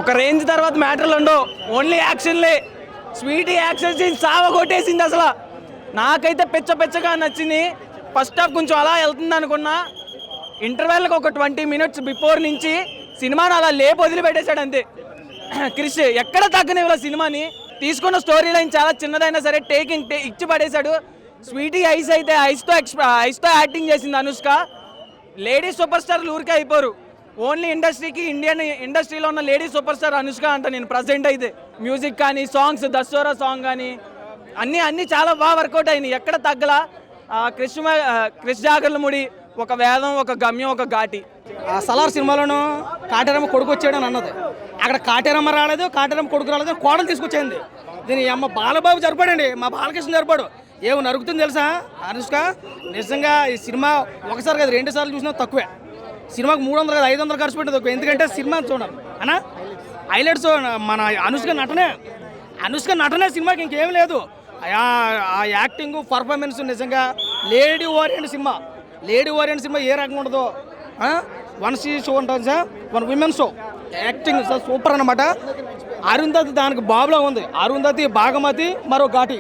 ఒక రేంజ్ తర్వాత మ్యాటర్లు ఉండవు, ఓన్లీ యాక్షన్లే. స్వీటీ యాక్షన్ సీన్ సావ కొట్టేసింది అసలు. నాకైతే పెచ్చగా నచ్చింది. ఫస్ట్ హాఫ్ కొంచెం అలా వెళ్తుంది అనుకున్నా, ఇంటర్వెల్కి ఒక 20 minutes బిఫోర్ నుంచి సినిమాని అలా లేపు వదిలిపెట్టేశాడు అంతే. క్రిష్ ఎక్కడ తగ్గనివ్వలే సినిమాని. తీసుకున్న స్టోరీ లైన్ చాలా చిన్నదైనా సరే టేకింగ్ ఇచ్చి పడేశాడు. స్వీటీ ఐస్ అయితే ఐస్తో యాక్టింగ్ చేసింది అనుష్క. లేడీస్ సూపర్ స్టార్లు ఊరికే అయిపోరు, ఓన్లీ ఇండస్ట్రీకి ఇండియన్ ఇండస్ట్రీలో ఉన్న లేడీస్ సూపర్ స్టార్ అనుష్క అంట నేను ప్రజెంట్ అయితే. మ్యూజిక్ కానీ సాంగ్స్, దసరా సాంగ్ కానీ అన్నీ చాలా బాగా వర్కౌట్ అయినాయి, ఎక్కడ తగ్గలా. క్రిష్ జాగర్లముడి ఒక వేదం, ఒక గమ్యం, ఒక ఘాటి. సలార్ సినిమాలోనూ కాటేరమ్మ కొడుకు వచ్చాడని అన్నది, అక్కడ కాటేరమ్మ రాలేదు, కాటేరమ్మ కొడుకు రాలేదు, కోడలు తీసుకొచ్చేయండి. దీని అమ్మ బాలబాబు జరిపాడండి, మా బాలకృష్ణ జరిపాడు. ఏమో నరుగుతుంది తెలుసా అనుష్క. నిజంగా ఈ సినిమా ఒకసారి కదా 2 సార్లు చూసినా తక్కువే. సినిమాకు 300 కదా 500 ఖర్చు పెట్టేది తక్కువ. ఎందుకంటే సినిమా చూడాలి అన్నా, హైలైట్స్ మన అనుష్క నటనే సినిమాకి ఇంకేం లేదు. ఆ యాక్టింగ్, పర్ఫార్మెన్స్ నిజంగా లేడీ ఓరియంట్ సినిమా ఏ రకంగా ఉండదో. 1 షో ఉంటుంది sir, 1 women show. Acting sir super అన్నమాట. అరుంధతి దానికి బాబులా ఉంది. అరుంధతి, భాగమతి, మరో ఘాటి.